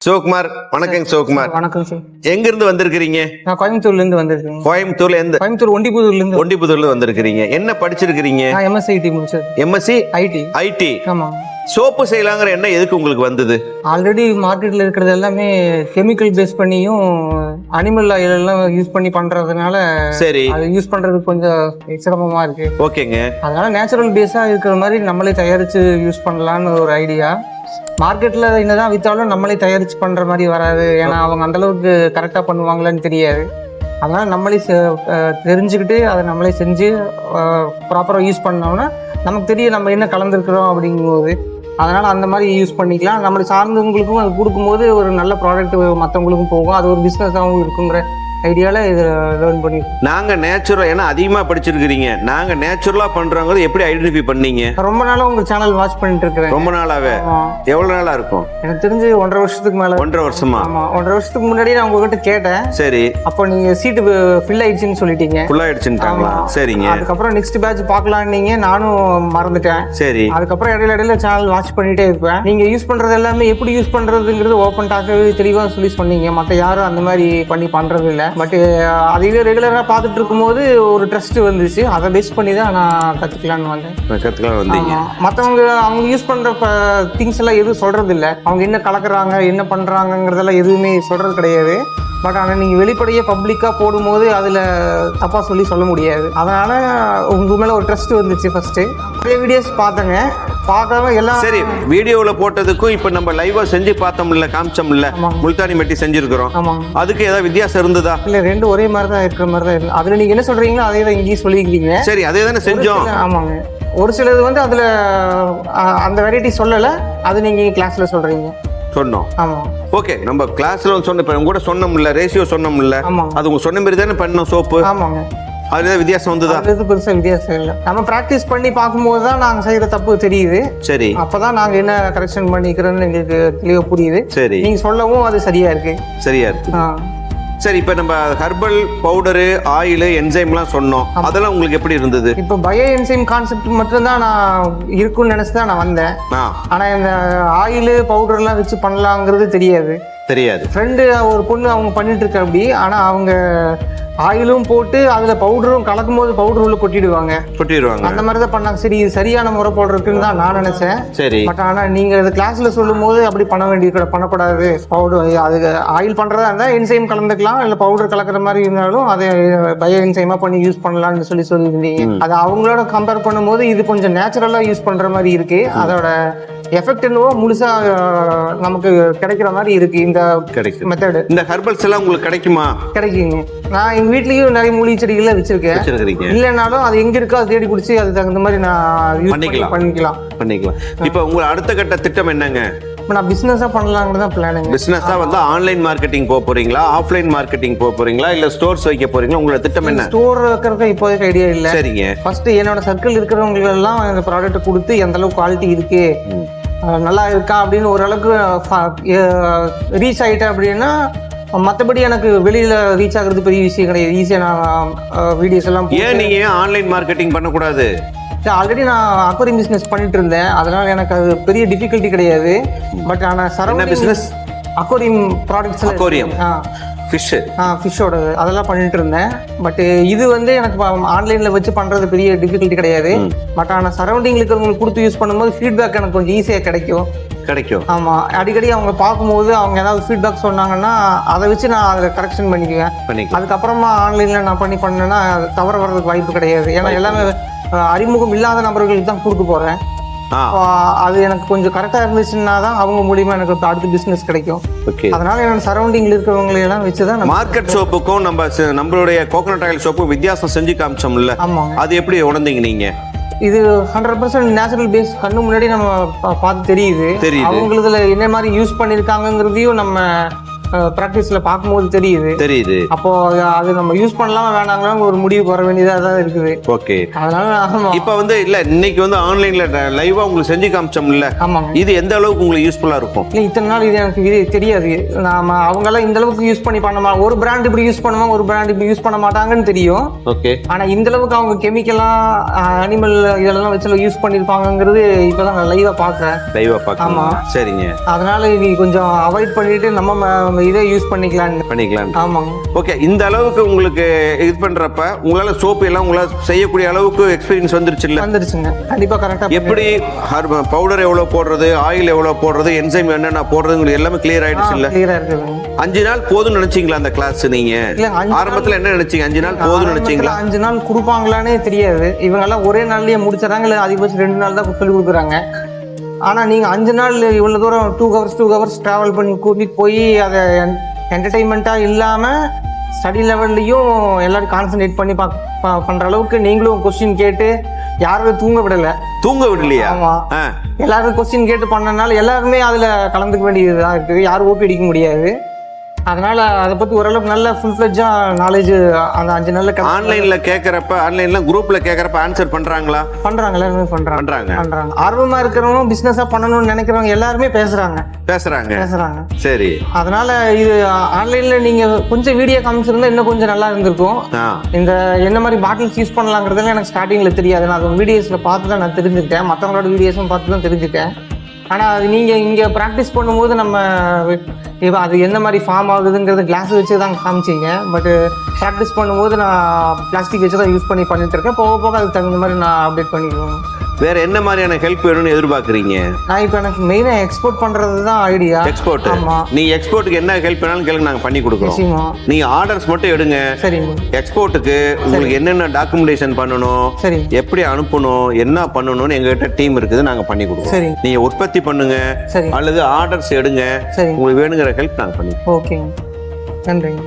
சிவகுமார், வணக்கம் சிவகுமார். வணக்கம் சார். எங்க இருந்து வந்திருக்கிறீங்க? நான் கோயம்புத்தூர்ல இருந்து வந்திருக்கேன். கோயம்புத்தூர்ல எந்த? கோயம்புத்தூர் ஒண்டிபுதூர்ல இருந்து. ஒண்டிபுதூர்ல வந்திருக்கிறீங்க. என்ன படிச்சிருக்கிறீங்க? நான் எம்எஸ்சி ஐடி முடிச்சது. MSc ID. ஐடி. ஆமா. சோப்பு செய்யலாங்கிற எண்ணம் எதுக்கு உங்களுக்கு வந்தது? ஆல்ரெடி மார்க்கெட்ல இருக்கிறது எல்லாமே கெமிக்கல் பேஸ் பண்ணியும் அனிமல் ஆயில் எல்லாம் யூஸ் பண்ணி பண்றதுனால சரி, அது யூஸ் பண்றதுக்கு கொஞ்சம் சிரமமா இருக்கு. ஓகேங்க. அதனால நேச்சுரல் பேஸா இருக்கிற மாதிரி நம்மளே தயாரிச்சு யூஸ் பண்ணலாம்னு ஒரு ஐடியா. மார்க்கெட்ல என்னதான் வித்தாலும் நம்மளே தயாரிச்சு பண்ற மாதிரி வராது. ஏன்னா அவங்க அந்த அளவுக்கு கரெக்டா பண்ணுவாங்களான்னு தெரியாது. அதனால நம்மளே தெரிஞ்சுக்கிட்டு அதை நம்மளே செஞ்சு ப்ராப்பராக யூஸ் பண்ணோம்னா நமக்கு தெரியும் நம்ம என்ன கலந்துருக்கிறோம் அப்படிங்கும்போது. அதனால அந்த மாதிரி யூஸ் பண்ணிக்கலாம். நம்மளை சார்ந்தவங்களுக்கும் அது கொடுக்கும்போது ஒரு நல்ல ப்ராடக்ட் மற்றவங்களுக்கும் போகும். அது ஒரு பிஸ்னஸாகவும் இருக்குங்கிற ஐடியாவில் இதை லேர்ன் பண்ணி. நாங்கள் நேச்சுரல், ஏன்னா அதிகமாக படிச்சிருக்கிறீங்க, நாங்கள் நேச்சுரலாக பண்ணுறோங்கிறது எப்படி ஐடென்டிஃபை பண்ணீங்க? ரொம்ப நாளாக உங்கள் சேனல் வாட்ச் பண்ணிட்டு இருக்கிறேன். ரொம்ப நாளாவே? எவ்வளோ நாளாக இருக்கும்? எனக்கு தெரிஞ்சு 1.5 வருஷத்துக்கு மேலே. 1.5 வருஷமா? ஆமாம், 1.5 வருஷத்துக்கு முன்னாடி நான் உங்ககிட்ட கேட்டேன். சரி. அப்போ நீங்கள் சீட்டு ஃபில் ஆயிடுச்சுன்னு சொல்லிட்டீங்க. ஃபுல் ஆயிடுச்சுட்டாங்களா? சரிங்க. அதுக்கப்புறம் நெக்ஸ்ட் பேட்ச் பார்க்கலான்னீங்க, நானும் மறந்துட்டேன். சரி. அதுக்கப்புறம் இடையில சேனல் வாட்ச் பண்ணிட்டே இருப்பேன். நீங்க யூஸ் பண்றது எல்லாமே எப்படி யூஸ் பண்றதுங்கிறது ஓப்பன் டாக்கவே தெளிவா சொல்லி சொன்னீங்க. மற்ற யாரும் அந்த மாதிரி பண்ணி பண்றது இல்லை. பட் அதையே ரெகுலரா பார்த்துட்டு இருக்கும்போது ஒரு ட்ரஸ்ட் வந்துச்சு. அதை பேஸ் பண்ணி தான் நான் கத்துக்கலான்னு வந்தேன். மற்றவங்க அவங்க யூஸ் பண்ற திங்ஸ் எல்லாம் எதுவும் சொல்றது இல்லை. அவங்க என்ன கலக்குறாங்க என்ன பண்றாங்கிறதெல்லாம் எதுவுமே சொல்றது கிடையாது. பட் ஆனால் நீங்கள் வெளிப்படையே பப்ளிக்காக போடும்போது அதில் தப்பாக சொல்ல முடியாது. அதனால் உங்கள் மேலே ஒரு ட்ரஸ்ட் வந்துச்சு. ஃபஸ்ட்டு நிறைய வீடியோஸ் பார்த்தேங்க. பார்க்காம எல்லாம் சரி. வீடியோவில் போட்டதுக்கும் இப்போ நம்ம லைவாக செஞ்சு பார்த்தோம்ல, காமிச்சோம்ல, முல்தானி மெட்டி செஞ்சுருக்கிறோம். ஆமாம். அதுக்கு ஏதாவது வித்தியாசம் இருந்ததா? இல்லை, ரெண்டும் ஒரே மாதிரி தான் இருக்கிற மாதிரி தான் இருக்கு. அதில் நீங்கள் என்ன சொல்கிறீங்களோ அதே தான் இங்கேயும் சொல்லியிருக்கீங்க. சரி, அதே தானே செஞ்சோம். ஆமாங்க. ஒரு சிலது வந்து அதில் அந்த வெரைட்டி சொல்லலை. அது நீங்கள் கிளாஸில் சொல்கிறீங்க. சொன்னோம். ஆமாம். ஓகே, நம்ம கிளாஸ்ல சொன்ன இப்போ கூட சொன்னோம்ல, ரேஷியோ சொன்னோம்ல, அது உங்க சொன்ன மாதிரி தானே பண்ணோம் சோப்பு. ஆமாங்க. அதுல ஏதாவது வித்தியாசம் வந்ததா? அது பெருசாக வித்தியாசம் இல்லை. நம்ம ப்ராக்டிஸ் பண்ணி பார்க்கும்போது தான் நாங்கள் செய்கிற தப்பு தெரியுது. சரி. அப்பதான் நாங்கள் என்ன கரெக்ஷன் பண்ணிக்கிறோன்னு எங்களுக்கு தெளிவாக புரியுது. சரி. நீங்கள் சொல்லவும் அது சரியா இருக்கு. சரியா இருக்கு. சரி, இப்போ நம்ம ஹெர்பல் பவுடரு, ஆயில், என்சைம்லாம் சொன்னோம். அதெல்லாம் உங்களுக்கு எப்படி இருந்தது? இப்போ பயோ என்சைம் கான்செப்ட் மட்டும்தான் நான் இருக்குன்னு நினைச்சு தான் நான் வந்தேன். ஆனால் இந்த ஆயில் பவுடர்லாம் வச்சு பண்ணலாங்கிறது தெரியாது. ஃப்ரெண்டு ஒரு பொண்ணு அவங்க பண்ணிட்டு இருக்க அப்படி. ஆனால் அவங்க ஆயிலும் போட்டு அதில் பவுடரும் கலக்கும் போது பவுடர் உள்ள கொட்டிடுவாங்க. அந்த மாதிரி தான் பண்ணாங்க. சரி, இது சரியான முறை போடுறதுக்குன்னு தான் நான் நினைச்சேன். சரி. பட் ஆனால் நீங்கள் இது கிளாஸில் சொல்லும் போது அப்படி பண்ணக்கூடாது. பவுடர் அது ஆயில் பண்ணுறதா இருந்தால் என்சைம் கலந்துக்கலாம், இல்லை பவுடர் கலக்கிற மாதிரி இருந்தாலும் அதை பயோ என்சைமாக பண்ணி யூஸ் பண்ணலாம்னு சொல்லியிருந்தீங்க. அது அவங்களோட கம்பேர் பண்ணும்போது இது கொஞ்சம் நேச்சுரலாக யூஸ் பண்ணுற மாதிரி இருக்கு. அதோட எஃபெக்ட் என்னவோ முழுசா நமக்கு கிடைக்கிற மாதிரி இருக்கு இந்த மெத்தட். இந்த ஹெர்பல்ஸ் எல்லாம் உங்களுக்கு கிடைக்குமா? கிடைக்குங்க. நான் எங்க வீட்லயும் நிறைய மூலிகை செடிகள் வச்சிருக்கேன். இல்லைனாலும் அது எங்க இருக்கோ அதை தேடி பிடிச்சி அதுக்கு தகுந்த மாதிரி நான் பண்ணிக்கலாம். இப்போ உங்க அடுத்த கட்ட திட்டம் என்னங்க? நான் பிசினஸா பண்ணலாம்னு தான் பிளான். பிசினஸா வந்து ஆன்லைன் மார்க்கெட்டிங் போக போறீங்களா, ஆஃப்லைன் மார்க்கெட்டிங் போக போறீங்களா, இல்ல ஸ்டோர்ஸ் வைக்க போறீங்களா? உங்களோட திட்டம் என்ன? ஸ்டோர் வைக்கிறதுக்கு இப்போதைக்கு ஐடியா இல்ல. சரிங்க. ஃபர்ஸ்ட் என்னோட சர்க்கிள் இருக்கிறவங்க எல்லாம் இந்த ப்ராடக்ட் கொடுத்து எந்த அளவுக்கு குவாலிட்டி இருக்கு, நல்லா இருக்கா அப்படின்னு ஓரளவுக்கு ரீச் ஆகிட்டேன் அப்படின்னா, மற்றபடி எனக்கு வெளியில் ரீச் ஆகிறது பெரிய விஷயம் கிடையாது. ஈஸியாக நான் வீடியோஸ் எல்லாம். ஏன் நீங்கள் ஆன்லைன் மார்க்கெட்டிங் பண்ணக்கூடாது? ஆல்ரெடி நான் அக்வாரியம் பிஸ்னஸ் பண்ணிட்டு இருந்தேன். அதனால் எனக்கு அது பெரிய டிஃபிகல்ட்டி கிடையாது. பட் ஆனால் surrounding business aquarium products, aquarium ஃபிஷ்ஷோட அதெல்லாம் பண்ணிட்டு இருந்தேன். பட் இது வந்து எனக்கு ஆன்லைனில் வச்சு பண்ணுறது பெரிய டிஃபிகல்ட்டி கிடையாது. பட் ஆனால் சரௌண்டிங்கில் இருக்கிறவங்களுக்கு கொடுத்து யூஸ் பண்ணும்போது ஃபீட்பேக் எனக்கு கொஞ்சம் ஈஸியாக கிடைக்கும். ஆமாம். அடிக்கடி அவங்க பார்க்கும்போது அவங்க ஏதாவது ஃபீட்பேக் சொன்னாங்கன்னா அதை வச்சு நான் அதை கரெக்ஷன் பண்ணிக்குவேன். அதுக்கப்புறமா ஆன்லைனில் நான் பண்ணேன்னா தவற வர்றதுக்கு வாய்ப்பு கிடையாது. ஏன்னா எல்லாமே அறிமுகம் இல்லாத நபர்களுக்கு தான் கொடுக்க போகிறேன். அது எனக்கு கொஞ்சம் கரெக்டாக இருந்துச்சுன்னா தான் அவங்க மூலியமா எனக்கு அடுத்த பிசினஸ் கிடைக்கும். அதனால என்னோட சரௌண்டிங்ல இருக்கிறவங்களை எல்லாம் வச்சுதான் மார்க்கெட் சோப்புக்கும் நம்மளுடைய கோகனட் ஆயில் சோப்பும் வித்தியாசம் செஞ்சு காமிச்சோம்ல. அது எப்படி உணர்ந்தீங்க நீங்க? இது 100% நேச்சுரல் பேஸ் கண்ணு முன்னாடி நம்ம பார்த்து தெரியுது. அவங்களுதுல என்ன மாதிரி யூஸ் பண்ணிருக்காங்கிறதையும் நம்ம ப்ராக்டிஸில் பார்க்கும்போது தெரியுது. அப்போ அது நம்ம யூஸ் பண்ணலாமா வேணாங்களான்னு ஒரு முடிவுக்கு வர வேண்டியதாக தான் இருக்குது. ஓகே. அதனால ஆமாம். இப்போ வந்து இல்ல இன்னைக்கு வந்து ஆன்லைன்ல லைவா உங்களுக்கு செஞ்சு காமிச்சோம்ல, ஆமாங்க. இது எந்த அளவுக்கு உங்களுக்கு யூஸ்ஃபுல்லா இருக்கும்? இல்லை இத்தனை நாள் இது எனக்கு இது தெரியாது. நாம அவங்கெல்லாம் இந்த அளவுக்கு யூஸ் பண்ணி பண்ணமா, ஒரு பிராண்ட் இப்படி யூஸ் பண்ணுவாங்க, ஒரு பிராண்ட் இப்படி யூஸ் பண்ண மாட்டாங்கன்னு தெரியும். ஓகே. ஆனா இந்த அளவுக்கு அவங்க கெமிக்கலா அனிமல் இதெல்லாம் வச்சு யூஸ் பண்ணிருப்பாங்கிறது இப்பதான் நான் லைவா பாக்குறேன். ஆமா. சரிங்க. அதனால இது கொஞ்சம் அவாய்ட் பண்ணிட்டு நம்ம இதே யூஸ் பண்ணிக்கலாம். ஆமாங்க. ஓகே. இந்த அளவுக்கு உங்களுக்கு இது பண்றப்ப உங்களால சோப்பு எல்லாம் உங்களால செய்யக்கூடிய அளவுக்கு எக்ஸ்பீரியன்ஸ் வந்துருச்சுங்க. கண்டிப்பா கரெக்டா. எப்படி பவுடர் எவ்வளவு போடுறது, ஆயில் எவ்வளவு போடுறது, என்சைம் என்னென்ன போடுறது உங்களுக்கு எல்லாமே கிளியர் ஆயிடுச்சு இல்ல? கிளியரா இருக்குது. 5 நாள் போதும் நினைச்சீங்களா அந்த கிளாஸ்? நீங்க ஆரம்பத்துல என்ன நினைச்சீங்க? 5 நாள் போதும் நினைச்சீங்களா? 5 நாள் கொடுப்பாங்களானே தெரியாது. இவங்க எல்லாம் ஒரே நாள்லயே முடிச்சிடறாங்க, இல்லை அதிகபட்சம் 2 நாள் தான் சொல்லி கொடுக்குறாங்க. ஆனா நீங்க 5 நாள் இவ்வளவு தூரம் 2 ஹவர்ஸ் டிராவல் பண்ணி கூட்டிட்டு போய் அதை என்டர்டைன்மெண்ட்டா இல்லாம ஸ்டடி லெவல்லையும் எல்லாரும் கான்சன்ட்ரேட் பண்ணி பண்ற அளவுக்கு நீங்களும் கொஸ்டின் கேட்டு யாரும் தூங்க விடலையா? ஆமா. எல்லாரும் கொஸ்டின் கேட்டு பண்ணனால எல்லாருமே அதுல கலந்துக்க வேண்டியதுதான் இருக்குது. யாரும் ஓப்பி அடிக்க முடியாது. அதனால அதை பத்தி ஓரளவுக்கு நல்ல ஃபுல் ஃபிளட்ஜா நாலேஜ் அந்த 5 நாள்ல ஆன்லைன்ல கேட்கறப்ப, ஆன்லைன்ல குரூப்ல கேட்கறப்ப ஆன்சர் பண்றாங்களா? எல்லாருமே பண்றாங்க. ஆர்வமா இருக்கிறவங்க, பிசினஸா பண்ணணும்னு நினைக்கிறவங்க எல்லாருமே பேசுறாங்க. சரி. அதனால இது ஆன்லைன்ல நீங்க கொஞ்சம் வீடியோ காமிச்சிருந்தா இன்னும் கொஞ்சம் நல்லா இருந்திருக்கும். இந்த என்ன மாதிரி பாட்டில்ஸ் யூஸ் பண்ணலாங்கிறதுல எனக்கு ஸ்டார்டிங்ல தெரியாது. நான் அது வீடியோஸ்ல பார்த்து தான் நான் தெரிஞ்சுக்கிட்டேன். மற்றவங்களோட வீடியோஸும் பார்த்து தான் தெரிஞ்சுக்கிட்டேன். ஆனால் அது நீங்கள் இங்கே ப்ராக்டிஸ் பண்ணும்போது நம்ம இப்போ அது என்ன மாதிரி ஃபார்ம் ஆகுதுங்கிறது கிளாஸ் வச்சு தான் காமிச்சிங்க. பட்டு ப்ராக்டிஸ் பண்ணும்போது நான் பிளாஸ்டிக் வச்சு தான் யூஸ் பண்ணிட்டு இருக்கேன். போக போக அதுக்கு தகுந்த மாதிரி நான் அப்டேட் பண்ணிக்குவேன். வேற என்ன மாதிரியான ஹெல்ப் வேணும்னு எதிர்பார்க்குறீங்க? நான் இப்போ எனக்கு மெயினாக எக்ஸ்போர்ட் பண்ணுறது தான் ஐடியா. எக்ஸ்போர்ட்? ஆமாம். நீங்கள் எக்ஸ்போர்ட்டுக்கு என்ன ஹெல்ப் வேணாலும் கேளுங்க, நாங்கள் பண்ணி கொடுக்குறோம். நீங்கள் ஆர்டர்ஸ் மட்டும் எடுங்க. சரிங்க. எக்ஸ்போர்ட்டுக்கு உங்களுக்கு என்னென்ன டாக்குமெண்டேஷன் பண்ணணும், சரி, எப்படி அனுப்பணும், என்ன பண்ணணும்னு எங்ககிட்ட டீம் இருக்குது, நாங்கள் பண்ணி கொடுக்குறோம். சரி. நீங்கள் உற்பத்தி பண்ணுங்க, சரி, அல்லது ஆர்டர்ஸ் எடுங்க. சரி, உங்களுக்கு வேணுங்கிற ஹெல்ப் நாங்கள் பண்ணி. ஓகேங்க. நன்றிங்க.